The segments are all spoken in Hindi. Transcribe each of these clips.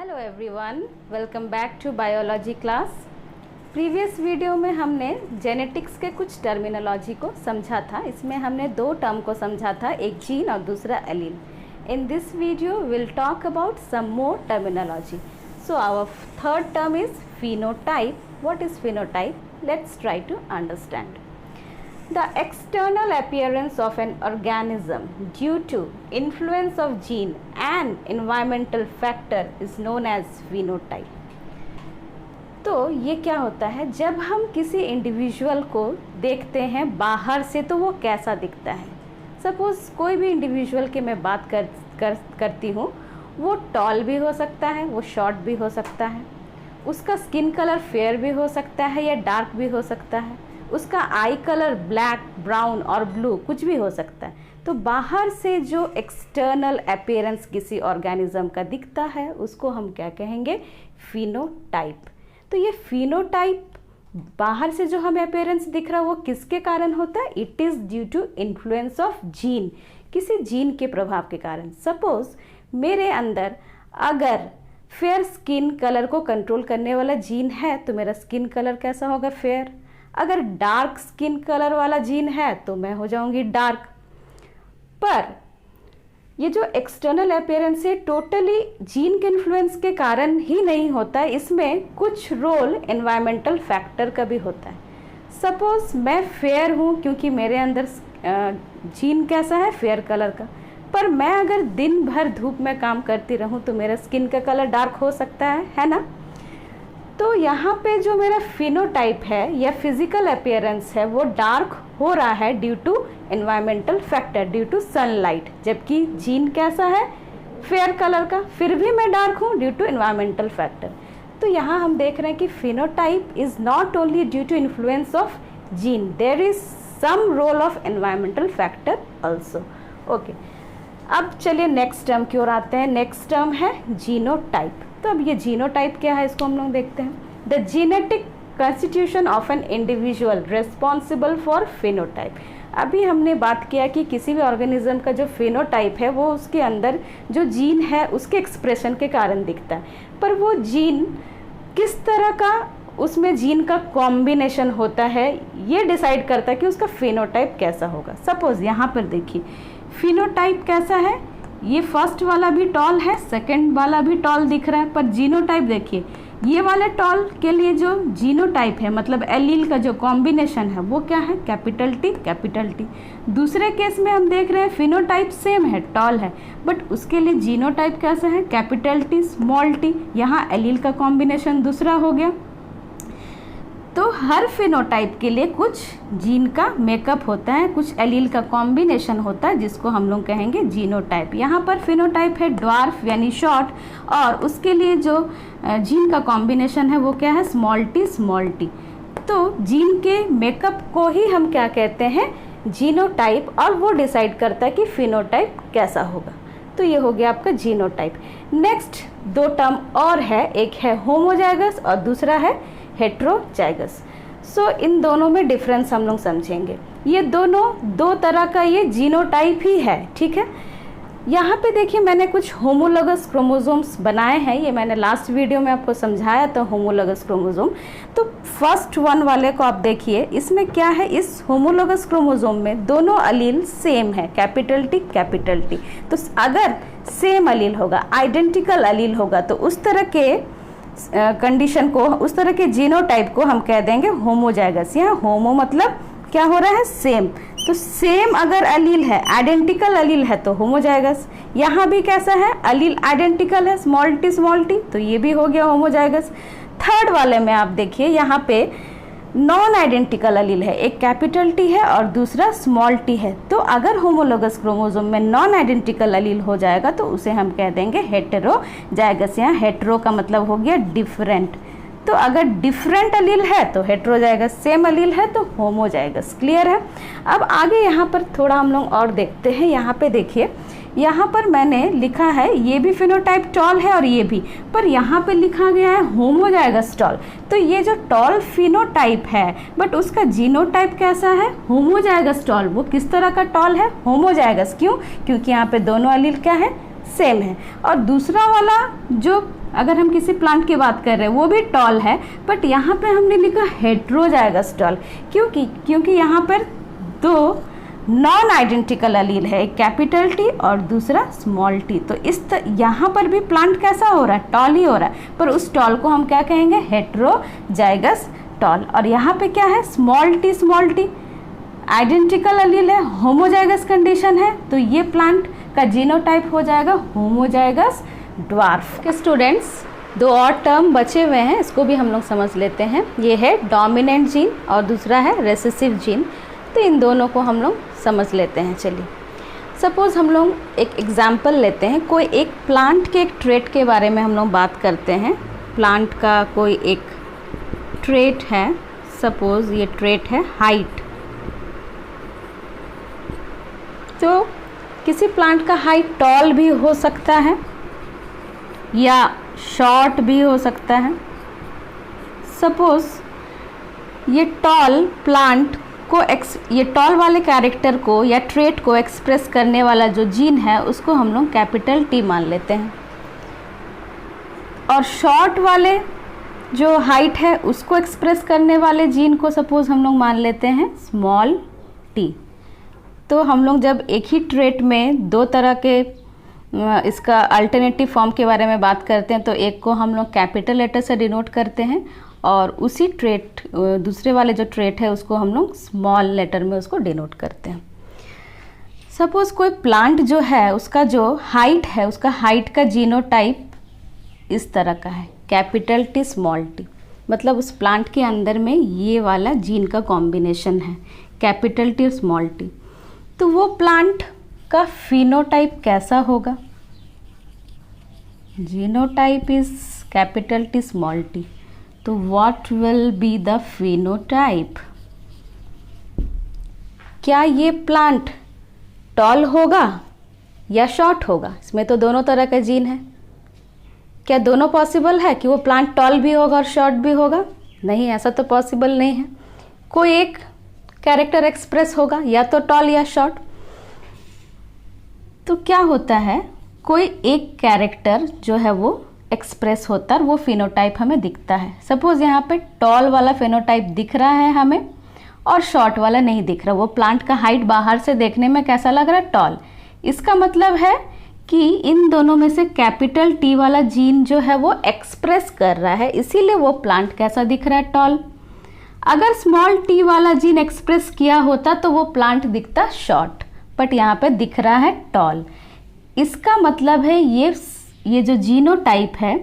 Hello everyone, welcome back to biology class. Previous video में हमने जेनेटिक्स के कुछ टर्मिनोलॉजी को समझा था। इसमें हमने दो टर्म को समझा था, एक जीन और दूसरा allele. In this video will talk about some more terminology. So our third term is phenotype. What is phenotype? Let's try to understand. The external appearance of an organism due to influence of gene and environmental factor is known as phenotype. तो ये क्या होता है, जब हम किसी इंडिविजुअल को देखते हैं बाहर से तो वो कैसा दिखता है। सपोज़ कोई भी इंडिविजुअल की मैं बात करती हूँ, वो टॉल भी हो सकता है, वो शॉर्ट भी हो सकता है, उसका स्किन कलर फेयर भी हो सकता है या डार्क भी हो सकता है, उसका आई कलर ब्लैक, ब्राउन और ब्लू कुछ भी हो सकता है। तो बाहर से जो एक्सटर्नल अपीयरेंस किसी ऑर्गेनिज्म का दिखता है उसको हम क्या कहेंगे, फिनोटाइप। तो ये फिनोटाइप बाहर से जो हमें अपीयरेंस दिख रहा है वो किसके कारण होता है, it is due to influence of gene, किसी जीन के प्रभाव के कारण। सपोज मेरे अंदर अगर फेयर स्किन कलर को कंट्रोल करने वाला जीन है तो मेरा स्किन कलर कैसा होगा, फेयर। अगर डार्क स्किन कलर वाला जीन है तो मैं हो जाऊंगी डार्क। पर ये जो एक्सटर्नल अपीयरेंस है टोटली जीन के इन्फ्लुएंस के कारण ही नहीं होता है, इसमें कुछ रोल एनवायरमेंटल फैक्टर का भी होता है। सपोज मैं फेयर हूँ क्योंकि मेरे अंदर जीन कैसा है, फेयर कलर का, पर मैं अगर दिन भर धूप में काम करती रहूं तो मेरा स्किन का कलर डार्क हो सकता है ना। तो यहाँ पे जो मेरा फिनोटाइप है या फिजिकल अपीयरेंस है वो डार्क हो रहा है due to environmental factor, due to sunlight, जबकि जीन कैसा है, फेयर कलर का, फिर भी मैं डार्क हूँ ड्यू टू एनवायरमेंटल फैक्टर। तो यहाँ हम देख रहे हैं कि phenotype is not only due to influence of gene, there is some role of environmental factor also. Okay, अब चलिए नेक्स्ट टर्म की ओर आते हैं। नेक्स्ट टर्म है जीनोटाइप। तो अब ये जीनोटाइप क्या है इसको हम लोग देखते हैं। The genetic constitution of an individual responsible for phenotype. अभी हमने बात किया कि किसी भी ऑर्गेनिज्म का जो फिनोटाइप है वो उसके अंदर जो जीन है उसके एक्सप्रेशन के कारण दिखता है, पर वो जीन किस तरह का उसमें जीन का कॉम्बिनेशन होता है ये डिसाइड करता है कि उसका फिनोटाइप कैसा होगा। सपोज यहाँ पर देखिए फिनोटाइप कैसा है, ये फर्स्ट वाला भी टॉल है, सेकंड वाला भी टॉल दिख रहा है, पर जीनोटाइप देखिए ये वाले टॉल के लिए जो जीनोटाइप है मतलब एलील का जो कॉम्बिनेशन है वो क्या है, कैपिटल टी कैपिटल टी। दूसरे केस में हम देख रहे हैं फिनोटाइप सेम है, टॉल है, बट उसके लिए जीनोटाइप कैसा है, कैपिटल टी स्मॉल टी। यहाँ एलील का कॉम्बिनेशन दूसरा हो गया। तो हर फिनोटाइप के लिए कुछ जीन का मेकअप होता है, कुछ एलील का कॉम्बिनेशन होता है जिसको हम लोग कहेंगे जीनोटाइप। यहाँ पर फिनोटाइप है ड्वार्फ यानी शॉर्ट, और उसके लिए जो जीन का कॉम्बिनेशन है वो क्या है, स्मॉल टी स्मॉल टी। तो जीन के मेकअप को ही हम क्या कहते हैं, जीनोटाइप, और वो डिसाइड करता है कि फिनोटाइप कैसा होगा। तो ये हो गया आपका जीनोटाइप। नेक्स्ट दो टर्म और है, एक है होमोजाइगस और दूसरा है हेट्रोजाइगस। सो इन दोनों में डिफरेंस हम लोग समझेंगे। ये दोनों दो तरह का ये जीनोटाइप ही है, ठीक है। यहाँ पे देखिए मैंने कुछ होमोलोगस क्रोमोसोम्स बनाए हैं, ये मैंने लास्ट वीडियो में आपको समझाया था होमोलोगस क्रोमोसोम। तो फर्स्ट वन वाले को आप देखिए, इसमें क्या है, इस होमोलोगस क्रोमोसोम में दोनों अलील सेम है, कैपिटल टी कैपिटल टी। तो अगर सेम अलील होगा, आइडेंटिकल अलील होगा, तो उस तरह के कंडीशन को, उस तरह के जीनोटाइप को हम कह देंगे होमोजाइगस। यहाँ होमो मतलब क्या हो रहा है, सेम। तो सेम अगर अलील है, आइडेंटिकल अलील है तो होमोजाइगस। यहाँ भी कैसा है, अलील आइडेंटिकल है, स्मॉल टी, तो ये भी हो गया होमोजाइगस। थर्ड वाले में आप देखिए यहाँ पे नॉन आइडेंटिकल अलील है, एक कैपिटल टी है और दूसरा स्मॉल टी है। तो अगर होमोलोगस क्रोमोसोम में नॉन आइडेंटिकल अलील हो जाएगा तो उसे हम कह देंगे हेटेरोजाइगस। यहाँ हेटेरो का मतलब हो गया डिफरेंट। तो अगर डिफरेंट अलील है तो हेटेरोजाइगस, सेम अलील है तो होमोजाइगस। क्लियर है। अब आगे यहाँ पर थोड़ा हम लोग और देखते हैं। यहाँ पे देखिए, यहाँ पर मैंने लिखा है ये भी फिनोटाइप टॉल है और ये भी, पर यहाँ पे लिखा गया है होमोजाइगस टॉल। तो ये जो टॉल फिनोटाइप है बट उसका जीनोटाइप कैसा है, होमोजाइगस टॉल। वो किस तरह का टॉल है, होमोजाइगस। क्यों, क्योंकि यहाँ पे दोनों अलील क्या है, सेम है। और दूसरा वाला जो अगर हम किसी प्लांट की बात कर रहे हैं वो भी टॉल है, बट यहाँ पे हमने लिखा हेट्रोजाइगस टॉल। क्योंकि यहाँ पर दो नॉन आइडेंटिकल एलील है, एक कैपिटल टी और दूसरा स्मॉल टी। तो यहाँ पर भी प्लांट कैसा हो रहा है, टॉल ही हो रहा है, पर उस टॉल को हम क्या कहेंगे, हेट्रोजाइगस टॉल। और यहाँ पे क्या है, स्मॉल टी आइडेंटिकल एलील है, होमोजाइगस कंडीशन है, तो ये प्लांट का जीनोटाइप हो जाएगा होमोजाइगस ड्वार्फ। के स्टूडेंट्स, दो और टर्म बचे हुए हैं, इसको भी हम लोग समझ लेते हैं। ये है डोमिनेंट जीन और दूसरा है रेसेसिव जीन। तो इन दोनों को हम लोग समझ लेते हैं। चलिए, सपोज़ हम लोग एक एग्जाम्पल लेते हैं, कोई एक प्लांट के एक ट्रेट के बारे में हम लोग बात करते हैं। प्लांट का कोई एक ट्रेट है, सपोज़ ये ट्रेट है हाइट। तो किसी प्लांट का हाइट टॉल भी हो सकता है या शॉर्ट भी हो सकता है। सपोज़ ये टॉल प्लांट को ये टॉल वाले कैरेक्टर को या ट्रेट को एक्सप्रेस करने वाला जो जीन है उसको हम लोग कैपिटल टी मान लेते हैं, और शॉर्ट वाले जो हाइट है उसको एक्सप्रेस करने वाले जीन को सपोज़ हम लोग मान लेते हैं स्मॉल टी। तो हम लोग जब एक ही ट्रेट में दो तरह के इसका अल्टरनेटिव फॉर्म के बारे में बात करते हैं, तो एक को हम लोग कैपिटल लेटर से डिनोट करते हैं और उसी ट्रेट दूसरे वाले जो ट्रेट है उसको हम लोग स्मॉल लेटर में उसको डिनोट करते हैं। सपोज़ कोई प्लांट जो है उसका जो हाइट है, उसका हाइट का जीनोटाइप इस तरह का है, कैपिटल टी स्मॉल टी। मतलब उस प्लांट के अंदर में ये वाला जीन का कॉम्बिनेशन है, कैपिटल टी और स्मॉल टी। तो वो प्लांट का फिनोटाइप कैसा होगा, genotype is capital T small T. तो what will be the phenotype? क्या ये प्लांट टॉल होगा या शॉर्ट होगा? इसमें तो दोनों तरह का जीन है। क्या दोनों पॉसिबल है कि वो प्लांट टॉल भी होगा और शॉर्ट भी होगा? नहीं, ऐसा तो पॉसिबल नहीं है। कोई एक कैरेक्टर एक्सप्रेस होगा, या तो टॉल या शॉर्ट। तो क्या होता है, कोई एक कैरेक्टर जो है वो एक्सप्रेस होता है, वो फिनोटाइप हमें दिखता है। सपोज यहाँ पे टॉल वाला फिनोटाइप दिख रहा है हमें और शॉर्ट वाला नहीं दिख रहा। वो प्लांट का हाइट बाहर से देखने में कैसा लग रहा है, टॉल। इसका मतलब है कि इन दोनों में से कैपिटल टी वाला जीन जो है वो एक्सप्रेस कर रहा है, इसीलिए वो प्लांट कैसा दिख रहा है, टॉल। अगर स्मॉल टी वाला जीन एक्सप्रेस किया होता तो वो प्लांट दिखता शॉर्ट, बट यहाँ पे दिख रहा है टॉल। इसका मतलब है ये जो जीनोटाइप है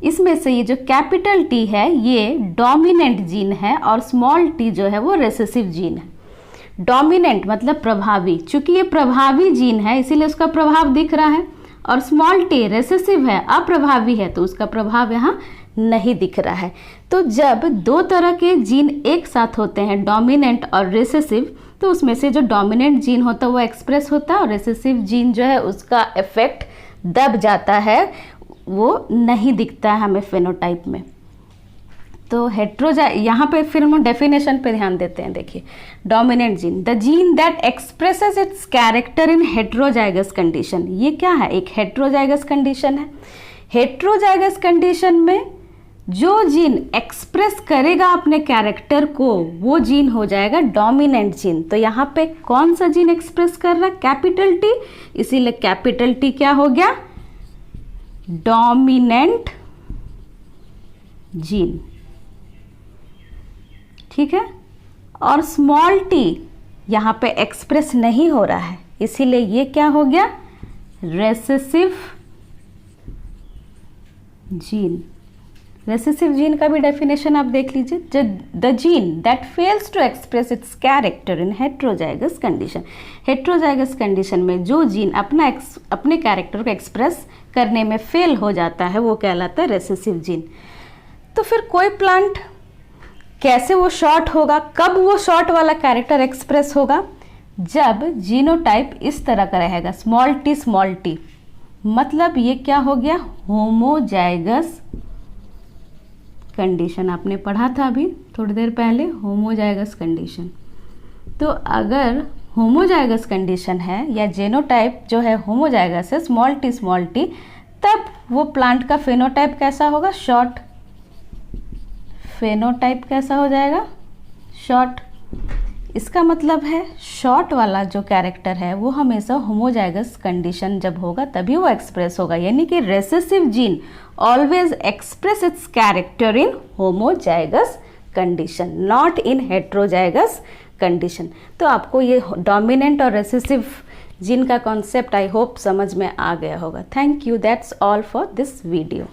इसमें से ये जो कैपिटल टी है ये डोमिनेंट जीन है और स्मॉल टी जो है वो रेसेसिव जीन है। डोमिनेंट मतलब प्रभावी, चूंकि ये प्रभावी जीन है इसीलिए उसका प्रभाव दिख रहा है, और स्मॉल टी रेसेसिव है, अप्रभावी है, तो उसका प्रभाव यहाँ नहीं दिख रहा है। तो जब दो तरह के जीन एक साथ होते हैं, डोमिनेंट और रेसेसिव, तो उसमें से जो डोमिनेंट जीन होता है वो एक्सप्रेस होता है और रेसेसिव जीन जो है उसका इफेक्ट दब जाता है, वो नहीं दिखता है हमें फेनोटाइप में। तो यहाँ पे फिर हम डेफिनेशन पे ध्यान देते हैं। देखिए, dominant gene, the gene that expresses it's character in heterozygous condition. ये क्या है, एक हेट्रोजाइगस कंडीशन है। हेट्रोजाइगस कंडीशन में जो जीन एक्सप्रेस करेगा अपने कैरेक्टर को वो जीन हो जाएगा डोमिनेंट जीन। तो यहाँ पे कौन सा जीन एक्सप्रेस कर रहा है, कैपिटल टी, इसीलिए कैपिटल टी क्या हो गया, डोमिनेंट जीन। ठीक है, और स्मॉल टी यहाँ पे एक्सप्रेस नहीं हो रहा है, इसीलिए ये क्या हो गया, रेसेसिव जीन। रेसेसिव जीन का भी डेफिनेशन आप देख लीजिए, the gene that fails to express its character in heterozygous condition. Heterozygous condition में जो जीन अपने कैरेक्टर को एक्सप्रेस करने में फेल हो जाता है वो कहलाता है रेसेसिव जीन। तो फिर कोई प्लांट कैसे वो शॉर्ट होगा, कब वो शॉर्ट वाला कैरेक्टर एक्सप्रेस होगा, जब जीनोटाइप इस तरह का रहेगा, स्मॉल टी। मतलब ये क्या हो गया, होमोजाइगस कंडीशन। आपने पढ़ा था अभी थोड़ी देर पहले, होमोजाइगस कंडीशन। तो अगर होमोजाइगस कंडीशन है या जेनोटाइप जो है होमोजाइगस है स्मॉल टी, तब वो प्लांट का फेनोटाइप कैसा होगा? शॉर्ट। फेनोटाइप कैसा हो जाएगा? शॉर्ट। इसका मतलब है शॉर्ट वाला जो कैरेक्टर है वो हमेशा होमोजाइगस कंडीशन जब होगा तभी वो एक्सप्रेस होगा, यानी कि recessive gene always express its character in homozygous condition, not in heterozygous condition. तो आपको ये डोमिनेंट और रेसेसिव जीन का कॉन्सेप्ट आई होप समझ में आ गया होगा। Thank you, that's all for this video.